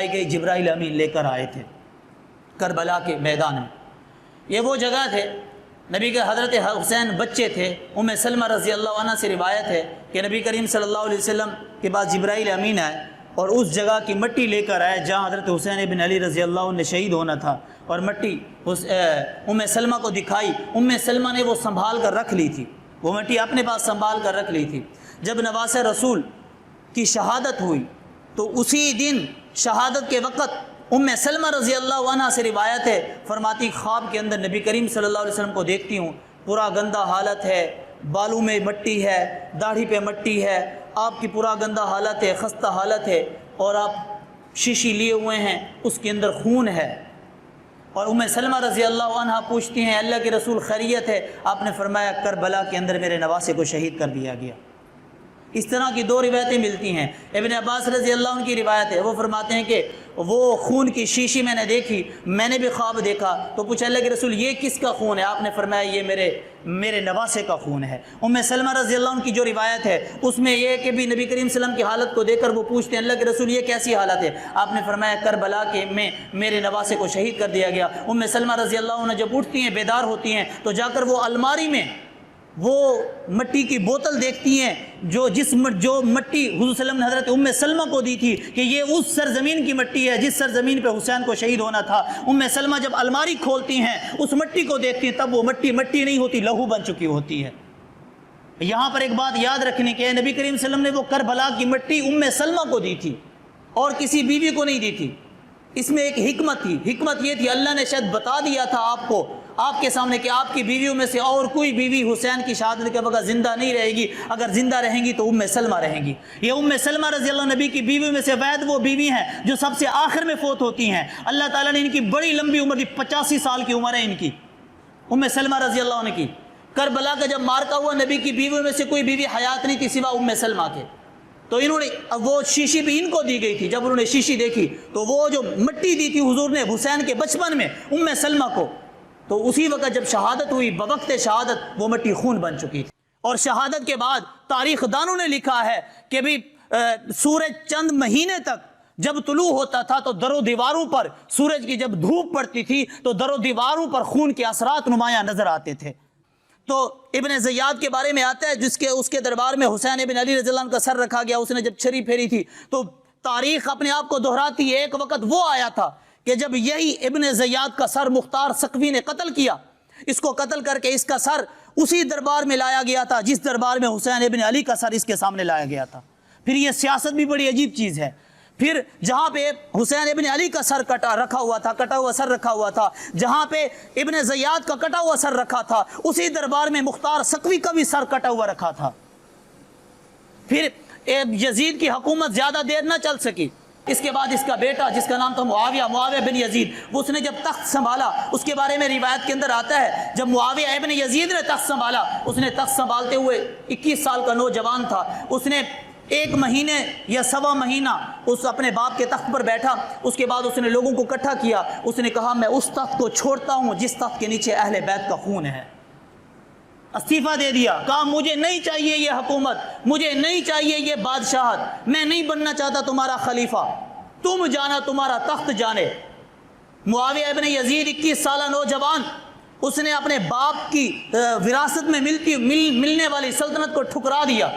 بتائی گئی جبرائیل امین لے کر آئے تھے کربلا کے میدان میں۔ یہ وہ جگہ تھے، نبی کے حضرت حسین بچے تھے۔ ام سلمہ رضی اللہ عنہ سے روایت ہے کہ نبی کریم صلی اللہ علیہ وسلم کے بعد جبرائیل امین آئے اور اس جگہ کی مٹی لے کر آئے جہاں حضرت حسین ابن علی رضی اللہ عنہ نے شہید ہونا تھا، اور مٹی ام سلمہ کو دکھائی۔ ام سلمہ نے وہ سنبھال کر رکھ لی تھی، وہ مٹی اپنے پاس سنبھال کر رکھ لی تھی۔ جب نواس رسول کی شہادت ہوئی تو اسی دن شہادت کے وقت ام سلمہ رضی اللہ عنہ سے روایت ہے، فرماتی خواب کے اندر نبی کریم صلی اللہ علیہ وسلم کو دیکھتی ہوں، پورا گندہ حالت ہے، بالوں میں مٹی ہے، داڑھی پہ مٹی ہے، آپ کی پورا گندہ حالت ہے، خستہ حالت ہے، اور آپ شیشی لیے ہوئے ہیں، اس کے اندر خون ہے۔ اور ام سلمہ رضی اللہ عنہ پوچھتی ہیں اللہ کے رسول خیریت ہے؟ آپ نے فرمایا کربلا کے اندر میرے نواسے کو شہید کر دیا گیا۔ اس طرح کی دو روایتیں ملتی ہیں۔ ابن عباس رضی اللہ عنہ کی روایت ہے، وہ فرماتے ہیں کہ وہ خون کی شیشی میں نے دیکھی، میں نے بھی خواب دیکھا، تو پوچھا اللہ کے رسول یہ کس کا خون ہے؟ آپ نے فرمایا یہ میرے نواسے کا خون ہے۔ ام سلمہ رضی اللہ عنہ کی جو روایت ہے اس میں یہ کہ بھی نبی کریم صلی اللہ علیہ وسلم کی حالت کو دیکھ کر وہ پوچھتے ہیں اللہ کے رسول یہ کیسی حالت ہے؟ آپ نے فرمایا کربلا کے میں میرے نواسے کو شہید کر دیا گیا۔ ام سلمہ رضی اللہ عنہ جب اٹھتی ہیں، بیدار ہوتی ہیں، تو جا کر وہ الماری میں وہ مٹی کی بوتل دیکھتی ہیں جو مٹی حضور صلی اللہ علیہ وسلم نے حضرت ام سلمہ کو دی تھی کہ یہ اس سرزمین کی مٹی ہے جس سرزمین پہ حسین کو شہید ہونا تھا۔ ام سلمہ جب الماری کھولتی ہیں اس مٹی کو دیکھتی ہیں، تب وہ مٹی نہیں ہوتی، لہو بن چکی ہوتی ہے۔ یہاں پر ایک بات یاد رکھنے کی ہے، نبی کریم صلی اللہ علیہ وسلم نے وہ کربلا کی مٹی ام سلمہ کو دی تھی اور کسی بیوی کو نہیں دی تھی۔ اس میں ایک حکمت تھی، حکمت یہ تھی اللہ نے شاید بتا دیا تھا آپ کو، آپ کے سامنے کہ آپ کی بیویوں میں سے اور کوئی بیوی حسین کی شہادت کے وقت زندہ نہیں رہے گی، اگر زندہ رہیں گی تو ام سلمہ رہیں گی۔ یہ ام سلمہ رضی اللہ عنہ نبی کی بیویوں میں سے واحد وہ بیوی ہیں جو سب سے آخر میں فوت ہوتی ہیں۔ اللہ تعالیٰ نے ان کی بڑی لمبی عمر دی، 85 سال کی عمر ہے ان کی، ام سلمہ رضی اللہ عنہ کی۔ کربلا کا جب مارکا ہوا نبی کی بیویوں میں سے کوئی بیوی حیات نہیں تھی سوا ام سلمہ کے، تو انہوں نے وہ شیشی بھی ان کو دی گئی تھی۔ جب انہوں نے شیشی دیکھی تو وہ جو مٹی دی تھی حضور نے حسین کے بچپن میں ام سلمہ کو، تو اسی وقت جب شہادت ہوئی بوقت شہادت وہ مٹی خون بن چکی تھی۔ اور شہادت کے بعد تاریخ دانوں نے لکھا ہے کہ بھی سورج چند مہینے تک جب طلوع ہوتا تھا تو در و دیواروں پر سورج کی جب دھوپ پڑتی تھی تو در و دیواروں پر خون کے اثرات نمایاں نظر آتے تھے۔ تو ابن زیاد کے بارے میں آتا ہے اس کے دربار میں حسین ابن علی رضی اللہ عنہ کا سر رکھا گیا، اس نے جب چھری پھیری تھی تو تاریخ اپنے آپ کو دہراتی ہے، ایک وقت وہ آیا تھا کہ جب یہی ابن زیاد کا سر مختار ثقفی نے قتل کیا، اس کو قتل کر کے اس کا سر اسی دربار میں لایا گیا تھا جس دربار میں حسین ابن علی کا سر اس کے سامنے لایا گیا تھا۔ پھر یہ سیاست بھی بڑی عجیب چیز ہے، پھر جہاں پہ حسین ابن علی کا سر کٹا ہوا سر رکھا ہوا تھا، جہاں پہ ابن زیاد کا کٹا ہوا سر رکھا تھا، اسی دربار میں مختار ثقفی کا بھی سر کٹا ہوا رکھا تھا۔ پھر یزید کی حکومت زیادہ دیر نہ چل سکی، اس کے بعد اس کا بیٹا جس کا نام تھا معاویہ بن یزید، اس نے جب تخت سنبھالا، اس کے بارے میں روایت کے اندر آتا ہے جب معاویہ ابن یزید نے تخت سنبھالا، اس نے تخت سنبھالتے ہوئے 21 سال کا نوجوان تھا، اس نے 1 مہینے یا سوا مہینہ اس اپنے باپ کے تخت پر بیٹھا، اس کے بعد اس نے لوگوں کو اکٹھا کیا، اس نے کہا میں اس تخت کو چھوڑتا ہوں جس تخت کے نیچے اہل بیت کا خون ہے۔ استعفیٰ دے دیا، کہا مجھے نہیں چاہیے یہ حکومت، مجھے نہیں چاہیے یہ بادشاہت، میں نہیں بننا چاہتا تمہارا خلیفہ، تم جانا تمہارا تخت جانے۔ معاویہ ابن یزید 21 سالہ نوجوان، اس نے اپنے باپ کی وراثت میں ملنے والی سلطنت کو ٹھکرا دیا،